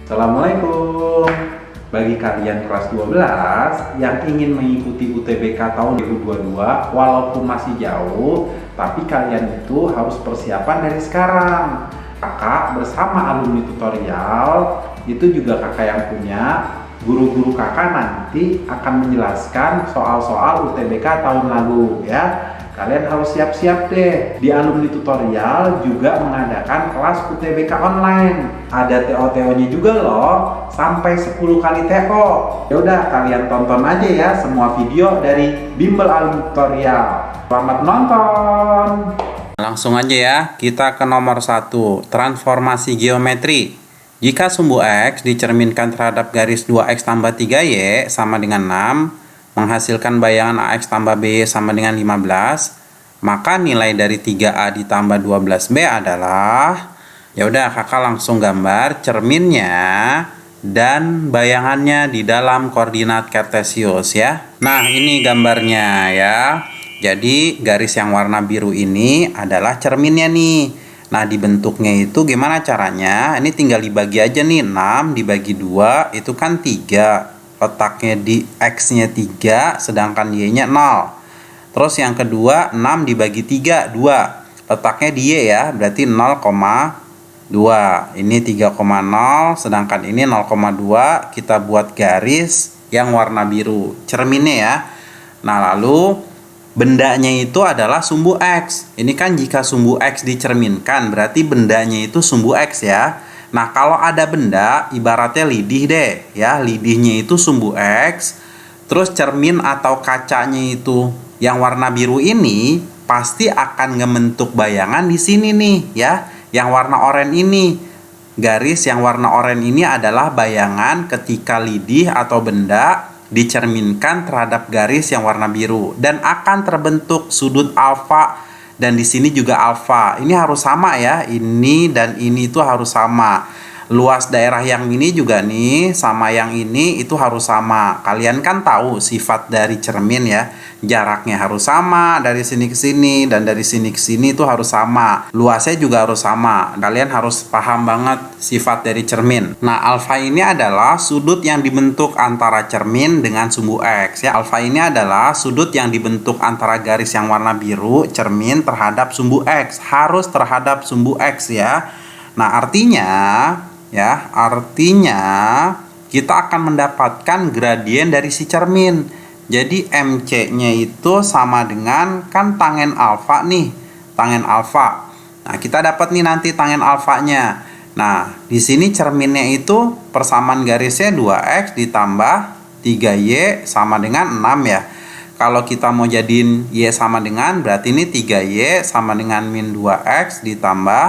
Assalamualaikum. Bagi kalian kelas 12 yang ingin mengikuti UTBK tahun 2022 walaupun masih jauh, tapi kalian itu harus persiapan dari sekarang. Kakak bersama alumni tutorial itu juga kakak yang punya. Guru-guru kakak nanti akan menjelaskan soal-soal UTBK tahun lalu ya. Kalian harus siap-siap deh. Di alumni tutorial juga mengadakan kelas UTBK online. Ada TO-TO-nya juga loh, sampai 10 kali TO. Ya udah, kalian tonton aja ya semua video dari Bimbel Alumni Tutorial. Selamat menonton. Langsung aja ya, kita ke nomor 1, transformasi geometri. Jika sumbu X dicerminkan terhadap garis 2X tambah 3Y sama dengan 6, menghasilkan bayangan AX tambah BY sama dengan 15, maka nilai dari 3A ditambah 12B adalah, ya udah kakak langsung gambar cerminnya dan bayangannya di dalam koordinat kartesius ya. Nah, ini gambarnya ya. Jadi garis yang warna biru ini adalah cerminnya nih. Nah, dibentuknya itu gimana caranya? Ini tinggal dibagi aja nih, 6 dibagi 2 itu kan 3. Letaknya di X-nya 3, sedangkan Y-nya 0. Terus yang kedua, 6 dibagi 3, 2. Letaknya di Y ya, berarti 0,2. Ini 3,0, sedangkan ini 0,2. Kita buat garis yang warna biru, cerminnya ya. Nah, lalu bendanya itu adalah sumbu X. Ini kan jika sumbu X dicerminkan, berarti bendanya itu sumbu X ya. Nah, kalau ada benda, ibaratnya lidih deh, ya. Lidihnya itu sumbu X, terus cermin atau kacanya itu yang warna biru ini pasti akan ngebentuk bayangan di sini nih, ya. Yang warna oranye ini, garis yang warna oranye ini adalah bayangan ketika lidih atau benda dicerminkan terhadap garis yang warna biru dan akan terbentuk sudut alfa. Dan di sini juga alfa. Ini harus sama ya. Ini dan ini itu harus sama. Luas daerah yang ini juga nih sama yang ini itu harus sama. Kalian kan tahu sifat dari cermin ya. Jaraknya harus sama dari sini ke sini dan dari sini ke sini itu harus sama. Luasnya juga harus sama. Kalian harus paham banget sifat dari cermin. Nah, alfa ini adalah sudut yang dibentuk antara cermin dengan sumbu X ya. Alfa ini adalah sudut yang dibentuk antara garis yang warna biru cermin terhadap sumbu X. Harus terhadap sumbu X ya. Nah, artinya kita akan mendapatkan gradien dari si cermin. Jadi MC-nya itu sama dengan kan tangen alfa nih, tangen alfa. Nah, kita dapat nih nanti tangen alfanya. Nah, di sini cerminnya itu persamaan garisnya 2X ditambah 3Y sama dengan 6 ya. Kalau kita mau jadiin Y sama dengan, berarti ini 3Y sama dengan min 2X ditambah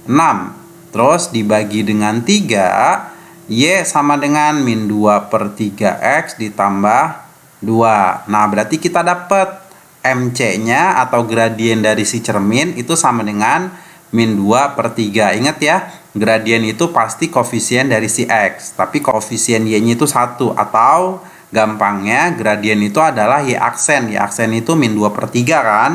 6. Terus dibagi dengan 3, Y sama dengan min 2 per 3X ditambah 2. Nah, berarti kita dapat MC-nya atau gradien dari si cermin itu sama dengan min 2 per 3. Ingat ya, gradien itu pasti koefisien dari si X. Tapi koefisien Y-nya itu 1. Atau gampangnya gradien itu adalah Y aksen. Y aksen itu min 2 per 3 kan.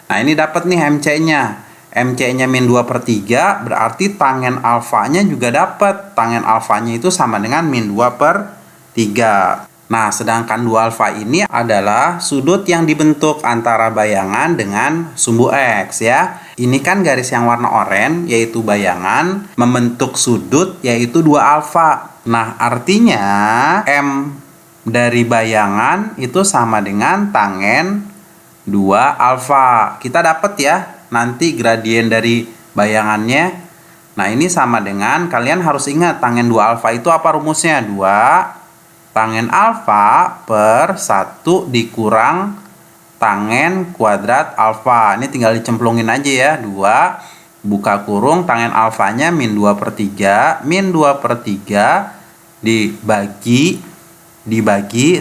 Nah, ini dapat nih MC-nya. MC-nya min 2 per 3 berarti tangen alfanya juga dapat. Tangen alfanya itu sama dengan min 2 per 3. Nah, sedangkan 2 alfa ini adalah sudut yang dibentuk antara bayangan dengan sumbu X ya. Ini kan garis yang warna oranye yaitu bayangan membentuk sudut yaitu 2 alfa. Nah, artinya M dari bayangan itu sama dengan tangen 2 alfa. Kita dapat ya nanti gradien dari bayangannya. Nah, ini sama dengan, kalian harus ingat tangen 2 alfa itu apa rumusnya? 2 tangen alfa per 1 dikurang tangen kuadrat alfa. Ini tinggal dicemplungin aja ya. 2 buka kurung tangen alfanya min 2 per 3. Min 2 per 3 dibagi 1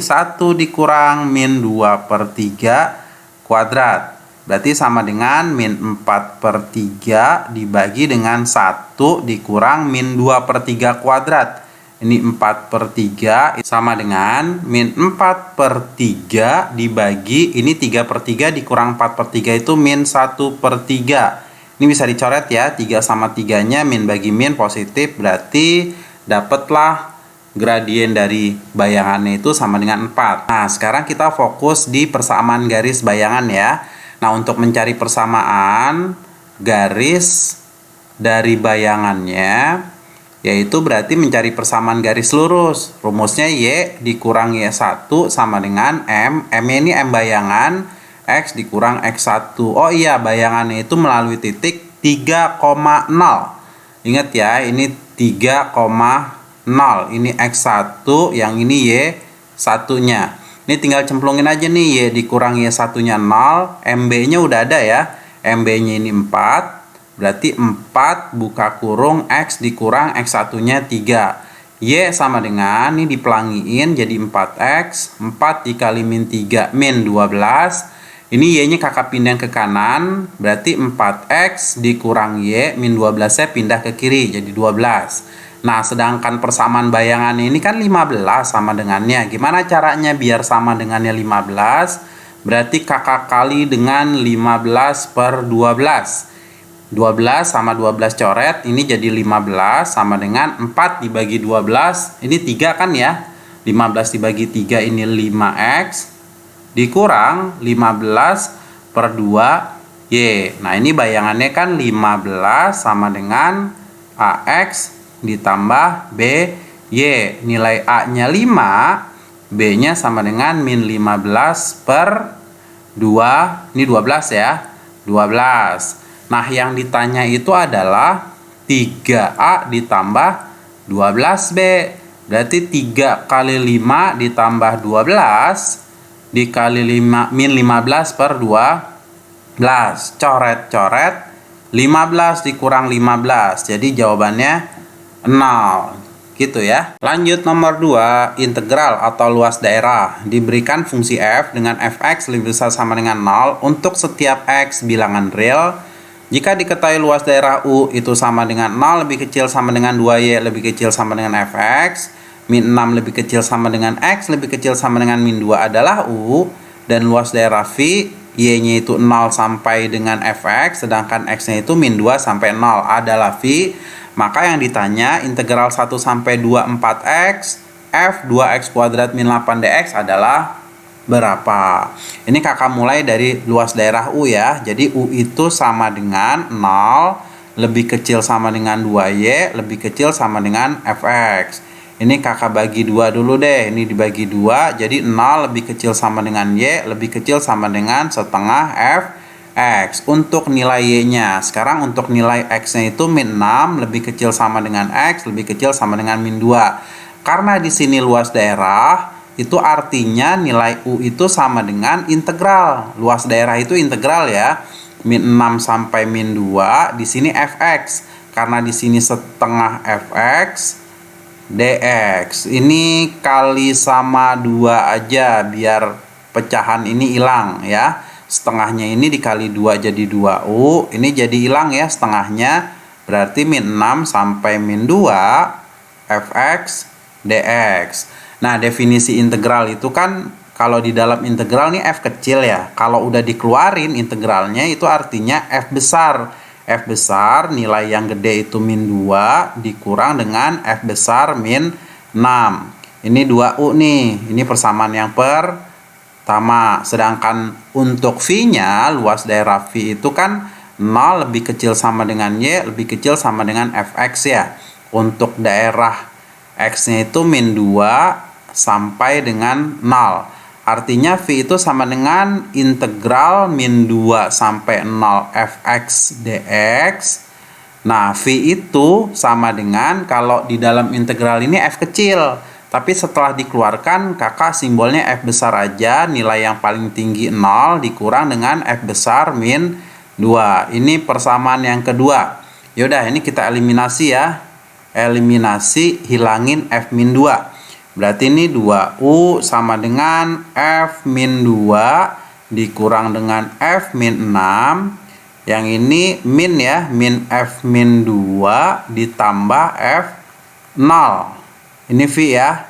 dikurang min 2 per 3 kuadrat. Berarti sama dengan min 4 per 3 dibagi dengan 1 dikurang min 2 per 3 kuadrat. Ini 4 per 3 sama dengan min 4 per 3 dibagi, ini 3 per 3 dikurang 4 per 3 itu min 1 per 3. Ini bisa dicoret ya, 3 sama 3 nya min bagi min positif, berarti dapatlah gradien dari bayangannya itu sama dengan 4. Nah, sekarang kita fokus di persamaan garis bayangan ya. Nah, untuk mencari persamaan garis dari bayangannya, yaitu berarti mencari persamaan garis lurus. Rumusnya Y dikurang Y1 sama dengan M. M-nya ini M bayangan, X dikurang X1. Oh iya, bayangannya itu melalui titik 3,0. Ingat ya, ini 3,0. Ini X1, yang ini Y1-nya. Ini tinggal cemplungin aja nih, Y dikurang Y1-nya 0. MB-nya udah ada ya. MB-nya ini 4. Berarti 4 buka kurung X dikurang X1-nya 3. Y sama dengan, ini dipelangiin jadi 4X. 4 dikali min 3 min 12. Ini Y-nya kakak pindah ke kanan, berarti 4X dikurang Y, min 12-nya pindah ke kiri, jadi 12. Nah, sedangkan persamaan bayangannya ini kan 15 sama dengannya. Gimana caranya biar sama dengannya 15? Berarti kakak kali dengan 15 per 12. 12 sama 12 coret, ini jadi 15 sama dengan 4 dibagi 12. Ini 3 kan ya? 15 dibagi 3 ini 5X. Dikurang 15 per 2 Y. Nah, ini bayangannya kan 15 sama dengan AX ditambah BY. Nilai A-nya 5, B-nya sama dengan min 15 per 2. Ini 12 ya, 12. Nah, yang ditanya itu adalah 3A ditambah 12B. Berarti 3 kali 5 ditambah 12 dikali 5 min 15 per 12. Coret-coret 15 dikurang 15. Jadi jawabannya 0. Gitu ya. Lanjut nomor 2, integral atau luas daerah. Diberikan fungsi f dengan fx lebih besar sama dengan 0 untuk setiap x bilangan real. Jika diketahui luas daerah U itu sama dengan 0 lebih kecil sama dengan 2y lebih kecil sama dengan fx, min 6 lebih kecil sama dengan x lebih kecil sama dengan min 2 adalah U, dan luas daerah V y-nya itu 0 sampai dengan fx, sedangkan x-nya itu min 2 sampai 0 adalah V. Maka yang ditanya integral 1 sampai 2 4x f 2x kuadrat min 8 dx adalah berapa? Ini kakak mulai dari luas daerah U ya. Jadi U itu sama dengan 0 lebih kecil sama dengan 2y lebih kecil sama dengan fx. Ini kakak bagi 2 dulu deh. Ini dibagi 2, jadi 0 lebih kecil sama dengan y lebih kecil sama dengan setengah fx. Untuk nilai y-nya, sekarang untuk nilai x-nya itu min 6 lebih kecil sama dengan x lebih kecil sama dengan min 2. Karena di sini luas daerah, itu artinya nilai U itu sama dengan integral. Luas daerah itu integral ya. Min 6 sampai min 2, di sini fx. Karena di sini setengah fx dx. Ini kali sama 2 aja biar pecahan ini hilang ya. Setengahnya ini dikali 2 jadi 2U. Ini jadi hilang ya setengahnya. Berarti min 6 sampai min 2 fx dx. Nah, definisi integral itu kan kalau di dalam integral nih f kecil ya. Kalau udah dikeluarin integralnya itu artinya f besar. F besar nilai yang gede itu min 2 dikurang dengan f besar min 6. Ini 2U nih. Ini persamaan yang pertama. Sedangkan untuk V-nya, luas daerah V itu kan 0 lebih kecil sama dengan Y lebih kecil sama dengan fx ya. Untuk daerah x-nya itu min 2 sampai dengan 0. Artinya V itu sama dengan integral min 2 sampai 0 fx dx. Nah, V itu sama dengan, kalau di dalam integral ini f kecil. Tapi setelah dikeluarkan, kakak simbolnya f besar aja. Nilai yang paling tinggi 0 dikurang dengan f besar min 2. Ini persamaan yang kedua. Yaudah, ini kita eliminasi ya. Eliminasi, hilangin f min 2. Berarti ini 2U sama dengan f min 2 dikurang dengan f min 6. Yang ini min ya, min f min 2 ditambah f 0. Ini V ya.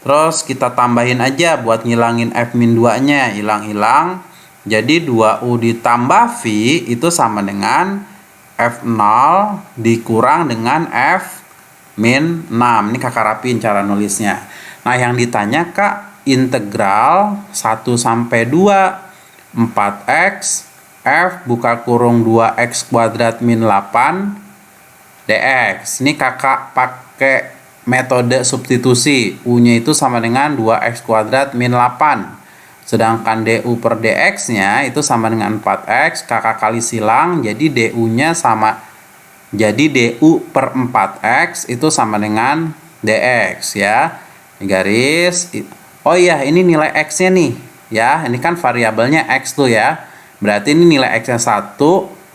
Terus kita tambahin aja buat ngilangin f min 2-nya. Hilang-hilang. Jadi 2U ditambah V itu sama dengan f 0 dikurang dengan f min 6. Ini kakak rapiin cara nulisnya. Nah, yang ditanya Kak, integral 1 sampai 2 4x f buka kurung 2x kuadrat min 8 dx. Ini kakak pakai metode substitusi. U-nya itu sama dengan 2x kuadrat min 8. Sedangkan du per dx-nya itu sama dengan 4x. Kakak kali silang, jadi du-nya sama. Jadi du per 4x itu sama dengan dx ya. Garis. Oh iya, ini nilai x-nya nih. Ya, ini kan variabelnya x tuh ya. Berarti ini nilai x-nya 1,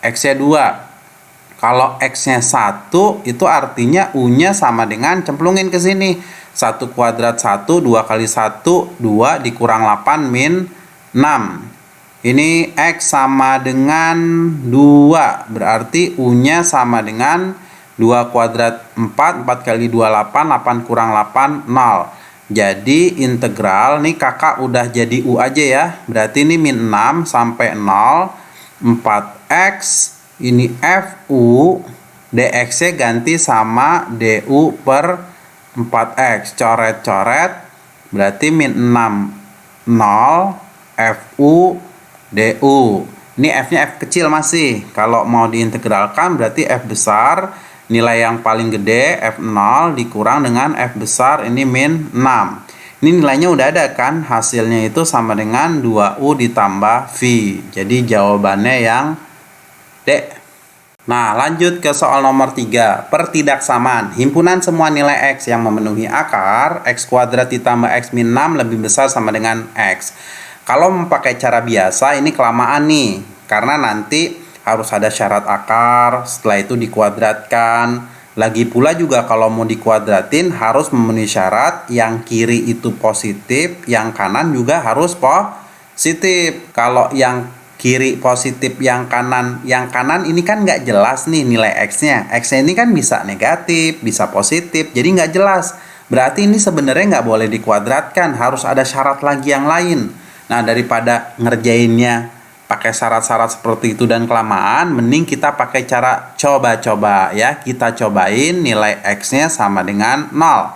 x-nya 2. Kalau x-nya 1, itu artinya u-nya sama dengan, cemplungin ke sini. 1 kuadrat 1, 2 kali 1, 2 dikurang 8 min 6. Ini x sama dengan 2. Berarti u-nya sama dengan 2 kuadrat 4, 4 kali 2, 8, 8 kurang 8, 0. Jadi integral, nih kakak udah jadi U aja ya. Berarti ini min 6 sampai 0. 4x, ini FU. DX-nya ganti sama DU per 4x. Coret-coret. Berarti min 6, 0. FU, DU. Ini F-nya F kecil masih. Kalau mau diintegralkan berarti F besar. Nilai yang paling gede F0 dikurang dengan F besar, ini min 6. Ini nilainya udah ada kan, hasilnya itu sama dengan 2U ditambah V. Jadi jawabannya yang D. Nah, lanjut ke soal nomor 3. Pertidaksamaan. Himpunan semua nilai X yang memenuhi akar X kuadrat ditambah X min 6 lebih besar sama dengan X. Kalau memakai cara biasa ini kelamaan nih, karena nanti harus ada syarat akar, setelah itu dikuadratkan. Lagi pula juga kalau mau dikuadratin harus memenuhi syarat yang kiri itu positif, yang kanan juga harus positif. Kalau yang kiri positif, yang kanan ini kan nggak jelas nih nilai X-nya. X-nya ini kan bisa negatif, bisa positif, jadi nggak jelas. Berarti ini sebenarnya nggak boleh dikuadratkan, harus ada syarat lagi yang lain. Nah, daripada ngerjainnya pakai syarat-syarat seperti itu dan kelamaan, mending kita pakai cara coba-coba ya. Kita cobain nilai X-nya sama dengan 0.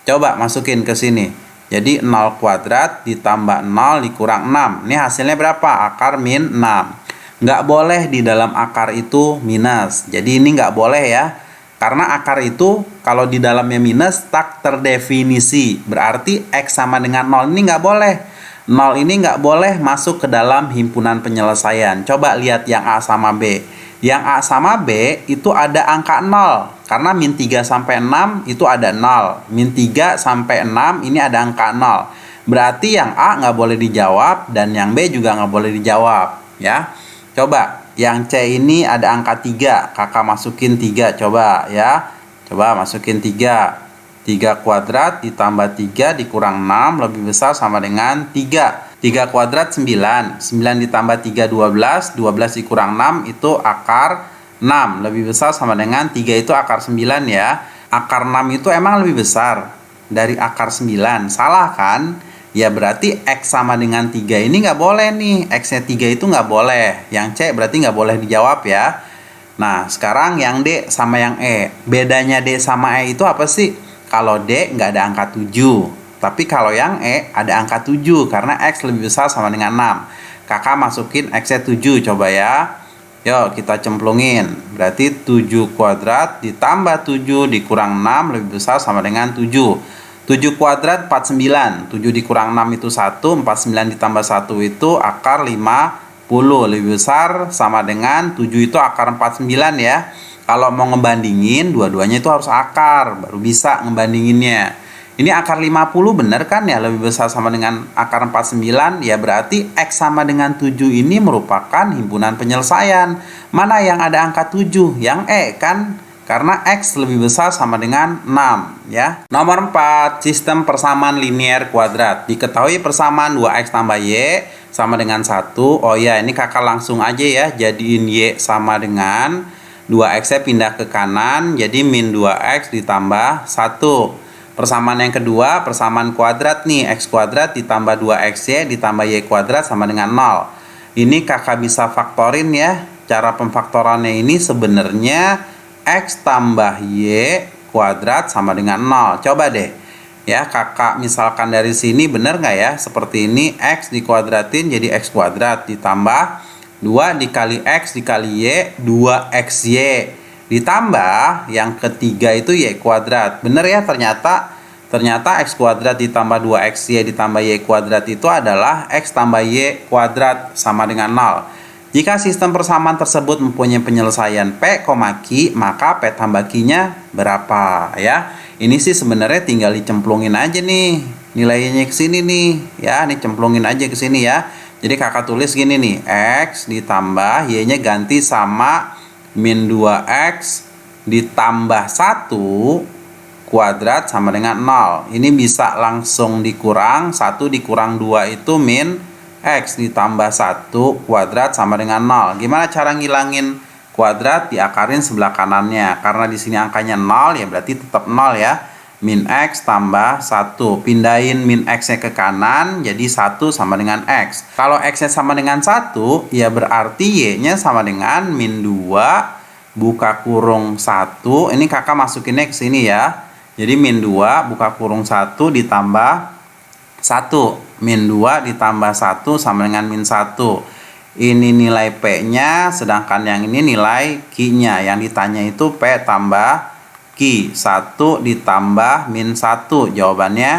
Coba masukin ke sini. Jadi 0 kuadrat ditambah 0 dikurang 6. Ini hasilnya berapa? Akar min 6. Nggak boleh di dalam akar itu minus. Jadi ini nggak boleh ya. Karena akar itu kalau di dalamnya minus tak terdefinisi. Berarti X sama dengan 0 ini nggak boleh. 0 ini nggak boleh masuk ke dalam himpunan penyelesaian. Coba lihat yang A sama B. Yang A sama B itu ada angka 0. Karena min 3 sampai 6 itu ada 0. Min 3 sampai 6 ini ada angka 0. Berarti yang A nggak boleh dijawab dan yang B juga nggak boleh dijawab. Ya. Coba yang C ini ada angka 3. Kakak masukin 3 coba ya. Coba masukin 3. 3 kuadrat ditambah 3 dikurang 6 lebih besar sama dengan 3. 3 kuadrat 9. 9 ditambah 3 12. 12 dikurang 6 itu akar 6. Lebih besar sama dengan 3 itu akar 9 ya. Akar 6 itu emang lebih besar dari akar 9. Salah kan? Ya berarti X sama dengan 3 ini nggak boleh nih. X-nya 3 itu nggak boleh. Yang C berarti nggak boleh dijawab ya. Nah sekarang yang D sama yang E. Bedanya D sama E itu apa sih? Kalau D nggak ada angka 7, tapi kalau yang E ada angka 7 karena X lebih besar sama dengan 6. Kakak masukin X-nya 7 coba ya. Yuk kita cemplungin. Berarti 7 kuadrat ditambah 7 dikurang 6 lebih besar sama dengan 7. 7 kuadrat 49. 7 dikurang 6 itu 1. 49 ditambah 1 itu akar 50. Lebih besar sama dengan 7 itu akar 49 ya. Kalau mau ngebandingin, dua-duanya itu harus akar, baru bisa ngebandinginnya. Ini akar 50 bener kan ya, lebih besar sama dengan akar 49, ya berarti X sama dengan 7 ini merupakan himpunan penyelesaian. Mana yang ada angka 7? Yang E kan? Karena X lebih besar sama dengan 6 ya. Nomor 4, sistem persamaan linear kuadrat. Diketahui persamaan 2X tambah Y sama dengan 1. Oh ya, ini kakak langsung aja ya, jadiin Y sama dengan 2X-nya pindah ke kanan, jadi min 2X ditambah 1. Persamaan yang kedua, persamaan kuadrat nih, X kuadrat ditambah 2XY ditambah Y kuadrat sama dengan 0. Ini kakak bisa faktorin ya. Cara pemfaktorannya ini sebenarnya X tambah Y kuadrat sama dengan 0. Coba deh. Ya, kakak misalkan dari sini bener nggak ya? Seperti ini, X dikuadratin jadi X kuadrat. Ditambah 2 dikali X dikali Y, 2XY. Ditambah yang ketiga itu Y kuadrat. Bener ya, ternyata X kuadrat ditambah 2XY ditambah Y kuadrat itu adalah X tambah Y kuadrat sama dengan 0. Jika sistem persamaan tersebut mempunyai penyelesaian P, Q, maka P tambah Q-nya berapa ya? Ini sih sebenarnya tinggal dicemplungin aja nih. Nilainya ke sini nih ya, ini cemplungin aja ke sini ya. Jadi kakak tulis gini nih, X ditambah Y-nya ganti sama min 2X ditambah 1 kuadrat sama dengan 0. Ini bisa langsung dikurang, 1 dikurang 2 itu min X ditambah 1 kuadrat sama dengan 0. Gimana cara ngilangin kuadrat? Diakarin sebelah kanannya. Karena di sini angkanya 0 ya berarti tetap 0 ya. Min X tambah 1. Pindahin min X-nya ke kanan jadi 1 sama dengan X. Kalau X-nya sama dengan 1 ya berarti Y-nya sama dengan min 2 buka kurung 1. Ini kakak masukinnya ke sini ya. Jadi min 2 buka kurung 1 ditambah 1. Min 2 ditambah 1 sama dengan min 1. Ini nilai P-nya, sedangkan yang ini nilai Q-nya. Yang ditanya itu P tambah Q. 1 ditambah min 1. Jawabannya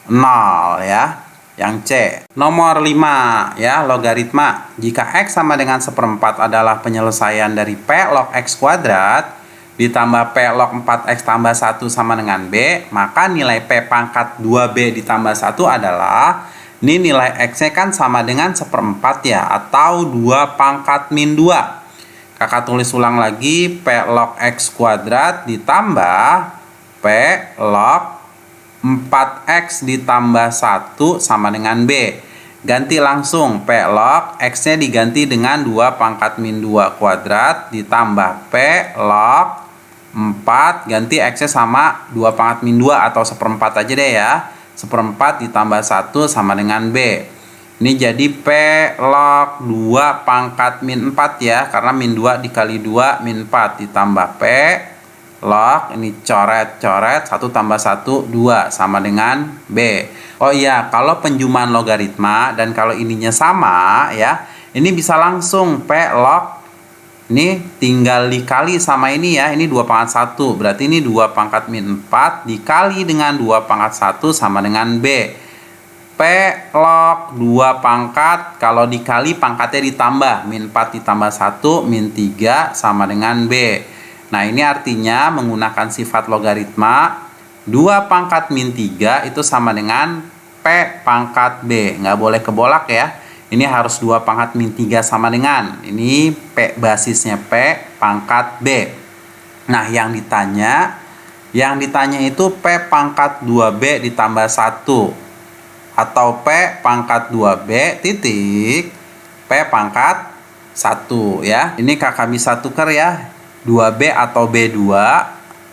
0 ya. Yang C. Nomor 5 ya, logaritma. Jika X sama dengan 1/4 adalah penyelesaian dari P log X kuadrat ditambah P log 4X tambah 1 sama dengan B, maka nilai P pangkat 2B ditambah 1 adalah, ini nilai X-nya kan sama dengan 1/4 ya, atau 2 pangkat min 2. Kakak tulis ulang lagi, P log X kuadrat ditambah P log 4X ditambah 1 sama dengan B. Ganti langsung, P log X-nya diganti dengan 2 pangkat min 2 kuadrat ditambah P log 4 ganti X-nya sama 2 pangkat min 2 atau 1/4 aja deh ya. 1/4 ditambah 1 sama dengan B. Ini jadi P log 2 pangkat min 4 ya. Karena min 2 dikali 2 min 4 ditambah P log, ini coret-coret 1 tambah 1 2 sama dengan B. Oh iya, kalau penjumaan logaritma dan kalau ininya sama ya, ini bisa langsung P log, ini tinggal dikali sama ini ya, ini 2 pangkat 1. Berarti ini 2 pangkat min 4 dikali dengan 2 pangkat 1 sama dengan B. P log 2 pangkat, kalau dikali pangkatnya ditambah. Min 4 ditambah 1, min 3 sama dengan B. Nah ini artinya menggunakan sifat logaritma, 2 pangkat min 3 itu sama dengan P pangkat B. Nggak boleh kebolak ya. Ini harus 2 pangkat min 3 sama dengan, ini P basisnya P pangkat B. Nah yang ditanya itu P pangkat 2B ditambah 1 atau P pangkat 2B titik P pangkat 1 ya. Ini kakak bisa tukar ya, 2B atau B2.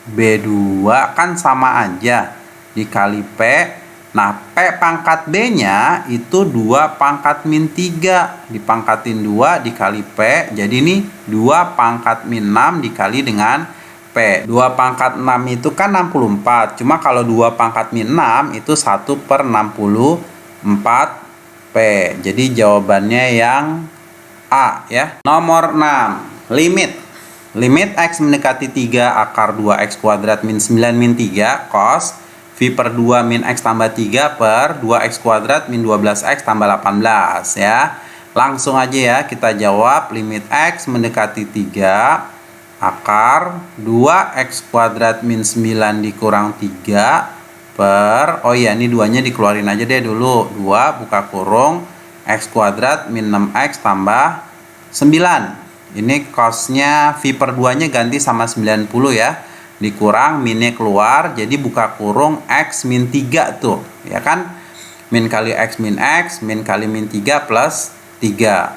B2 kan sama aja dikali P. Nah, P pangkat B-nya itu 2 pangkat min 3. Dipangkatin 2 dikali P. Jadi ini 2 pangkat min 6 dikali dengan P. 2 pangkat 6 itu kan 64. Cuma kalau 2 pangkat min 6 itu 1/64 P. Jadi jawabannya yang A ya. Nomor 6. Limit X mendekati 3 akar 2X kuadrat min 9 min 3 cos V per 2 min X tambah 3 per 2X kuadrat min 12X tambah 18 ya. Langsung aja ya kita jawab, limit X mendekati 3 akar 2X kuadrat min 9 dikurang 3 per, oh iya ini 2-nya dikeluarin aja deh dulu, 2 buka kurung X kuadrat min 6X tambah 9. Ini cosnya V per 2-nya ganti sama 90 ya. Dikurang minnya keluar, jadi buka kurung X min 3 tuh ya kan, min kali X min X, min kali min 3 plus 3.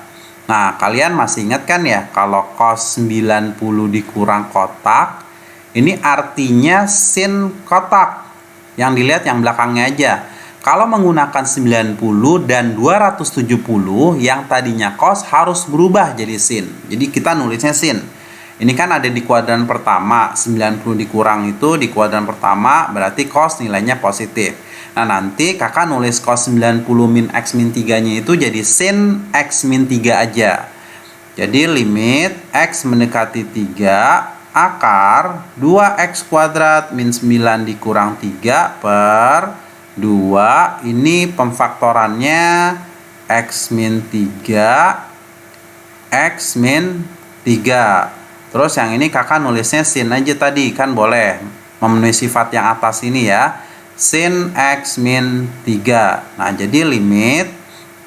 Nah kalian masih ingat kan ya, kalau cos 90 dikurang kotak, ini artinya sin kotak. Yang dilihat yang belakangnya aja. Kalau menggunakan 90 dan 270, yang tadinya cos harus berubah jadi sin. Jadi kita nulisnya sin. Ini kan ada di kuadran pertama, 90 dikurang itu di kuadran pertama, berarti cos nilainya positif. Nah, nanti kakak nulis cos 90 min X min 3-nya itu jadi sin X min 3 aja. Jadi limit X mendekati 3 akar 2X kuadrat min 9 dikurang 3 per 2. Ini pemfaktorannya X min 3 X min 3. Terus yang ini kakak nulisnya sin aja tadi, kan boleh memenuhi sifat yang atas ini ya, sin X min 3. Nah, jadi limit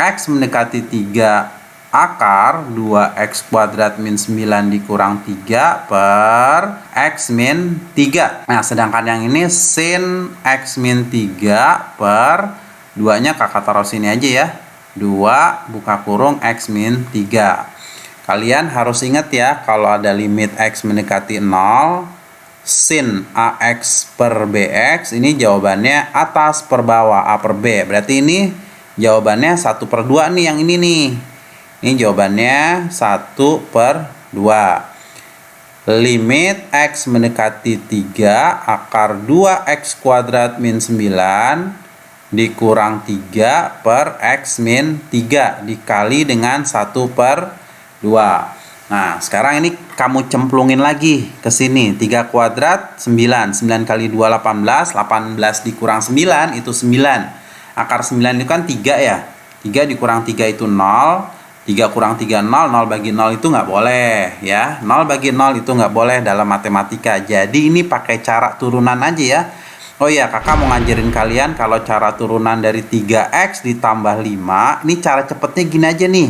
X mendekati 3 akar 2X kuadrat min 9 dikurang 3 per X min 3. Nah, sedangkan yang ini sin X min 3 per 2-nya kakak taruh sini aja ya. 2 buka kurung X min 3. Kalian harus ingat ya, kalau ada limit X mendekati 0, sin AX per BX, ini jawabannya atas per bawah, A per B. Berarti ini jawabannya 1 per 2 nih, yang ini nih. Ini jawabannya 1 per 2. Limit X mendekati 3 akar 2X kuadrat min 9 dikurang 3 per X min 3 dikali dengan 1 per 2. Nah, sekarang ini kamu cemplungin lagi ke sini. 3 kuadrat 9. 9 kali 2 18. 18 dikurang 9 itu 9. Akar 9 itu kan 3 ya. 3 dikurang 3 itu 0. 3 kurang 3 0, 0 bagi 0 itu nggak boleh ya. 0 bagi 0 itu nggak boleh dalam matematika. Jadi ini pakai cara turunan aja ya. Oh iya, kakak mau ngajarin kalian kalau cara turunan dari 3X ditambah 5. Ini cara cepetnya gini aja nih.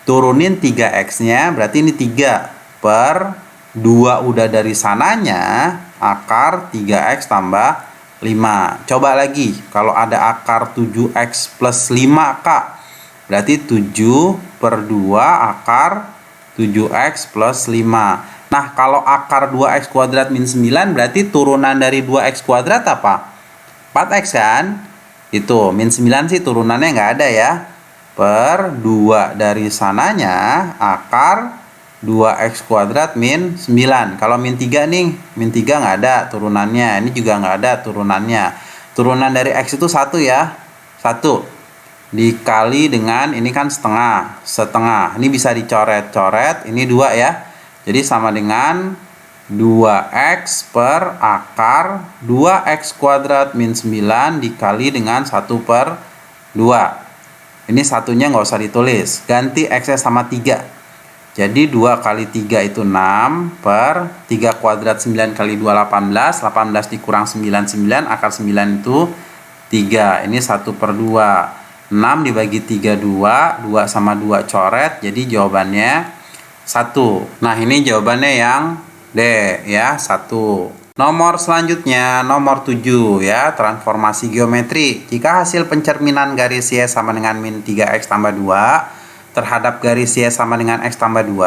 Turunin 3X-nya, berarti ini 3 per 2 udah dari sananya, akar 3X tambah 5. Coba lagi, kalau ada akar 7X plus 5, Kak. Berarti 7 per 2 akar 7X plus 5. Nah, kalau akar 2X kuadrat min 9 berarti turunan dari 2X kuadrat apa? 4X kan? Itu, min 9 sih turunannya nggak ada ya. Per 2 dari sananya akar 2X kuadrat min 9. Kalau min 3 nih, min 3 nggak ada turunannya. Ini juga nggak ada turunannya. Turunan dari X itu 1 ya. 1. Dikali dengan ini kan setengah. Ini bisa dicoret-coret, ini 2 ya. Jadi sama dengan 2X per akar 2X kuadrat min 9 dikali dengan 1 per 2. Ini satunya nggak usah ditulis, ganti X-nya sama 3. Jadi 2 kali 3 itu 6 per 3 kuadrat 9 kali 2 18. 18 dikurang 9 akar 9 itu 3. Ini 1 per 2. 6 dibagi 3 2, 2 sama 2 coret, jadi jawabannya 1. Nah, ini jawabannya yang D ya, 1. Nomor selanjutnya, nomor 7 ya, transformasi geometri. Jika hasil pencerminan garis Y sama dengan min 3X tambah 2 terhadap garis Y sama dengan X tambah 2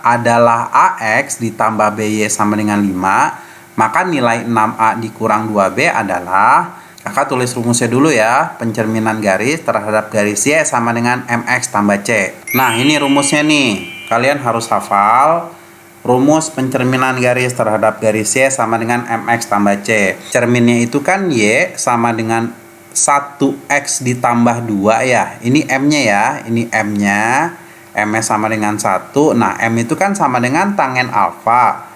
adalah AX ditambah BY sama dengan 5, maka nilai 6A dikurang 2B adalah, kakak tulis rumusnya dulu ya. Pencerminan garis terhadap garis Y sama dengan MX tambah C. Nah, ini rumusnya nih. Kalian harus hafal. Rumus pencerminan garis terhadap garis Y sama dengan MX tambah C. Cerminnya itu kan Y sama dengan 1X ditambah 2 ya. Ini M-nya ya. Ini M-nya. M-nya sama dengan 1. Nah, M itu kan sama dengan tangen alfa.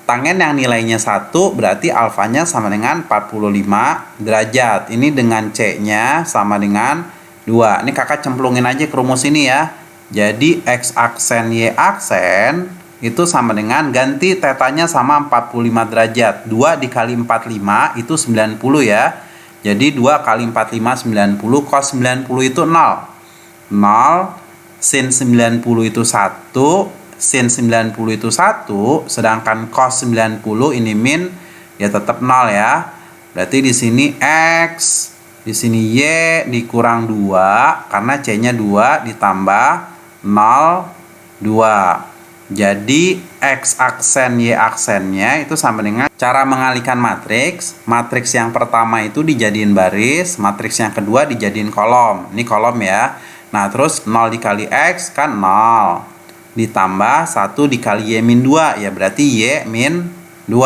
Tangen yang nilainya 1 berarti alfanya sama dengan 45 derajat. Ini dengan C-nya sama dengan 2. Ini kakak cemplungin aja ke rumus ini ya. Jadi X aksen Y aksen itu sama dengan, ganti tetanya sama 45 derajat. 2 dikali 45 itu 90 ya. Jadi 2 kali 45 90. Cos 90 itu 0. 0. Sin 90 itu 1. Sin 90 itu 1, sedangkan cos 90 ini min ya tetap 0 ya. Berarti di sini X, di sini Y dikurang 2 karena C-nya 2 ditambah 0 2. Jadi X aksen Y aksennya itu sama dengan cara mengalihkan matriks. Matriks yang pertama itu dijadiin baris, matriks yang kedua dijadiin kolom. Ini kolom ya. Nah, terus 0 dikali X kan 0. ditambah 1 dikali Y min 2, ya berarti Y min 2.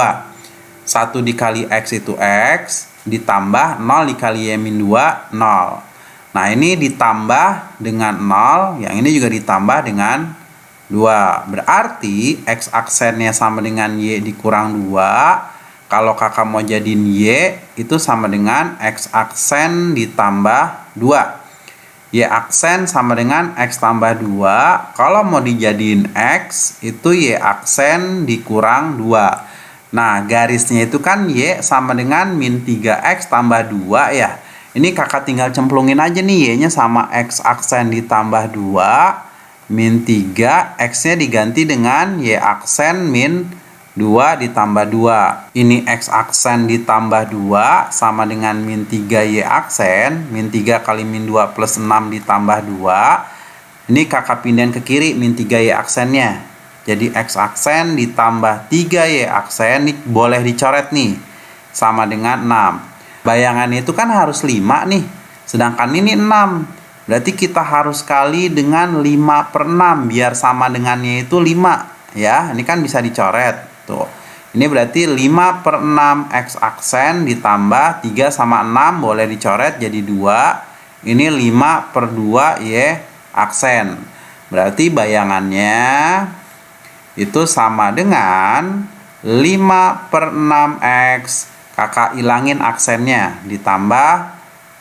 1 dikali X itu X, ditambah 0 dikali Y min 2, 0. Nah, ini ditambah dengan 0, yang ini juga ditambah dengan 2. Berarti X aksennya sama dengan Y dikurang 2. Kalau kakak mau jadiin Y, itu sama dengan X aksen ditambah 2. Y aksen sama dengan X tambah 2. Kalau mau dijadiin X, itu Y aksen dikurang 2. Nah, garisnya itu kan Y sama dengan min 3X tambah 2 ya. Ini kakak tinggal cemplungin aja nih, Y-nya sama X aksen ditambah 2. Min 3, X-nya diganti dengan Y aksen min 2 ditambah 2. Ini X aksen ditambah 2 sama dengan min 3 Y aksen. Min 3 kali min 2 plus 6 ditambah 2. Ini kakak pindahin ke kiri min 3 Y aksennya. Jadi X aksen ditambah 3 Y aksen. Ini boleh dicoret nih. Sama dengan 6. Bayangannya itu kan harus 5 nih. Sedangkan ini 6. Berarti kita harus kali dengan 5/6 biar sama dengannya itu 5. Ya, ini kan bisa dicoret. Tuh. Ini berarti 5/6 X aksen ditambah 3 sama 6 boleh dicoret jadi 2. Ini 5/2 Y aksen. Berarti bayangannya itu sama dengan 5/6X. Kakak ilangin aksennya ditambah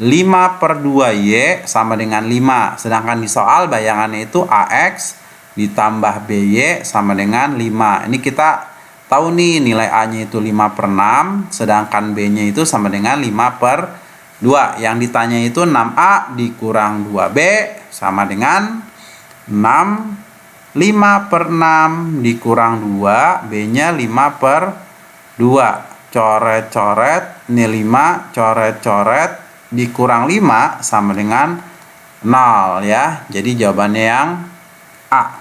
5/2 Y sama dengan 5. Sedangkan di soal bayangannya itu AX ditambah BY sama dengan 5. Ini kita tahu nih nilai A-nya itu 5/6, sedangkan B-nya itu sama dengan 5/2. Yang ditanya itu 6A dikurang 2B sama dengan 6. 5/6 dikurang 2, B-nya 5/2. Coret-coret, ini 5, coret-coret, dikurang 5 sama dengan 0 ya. Jadi jawabannya yang A.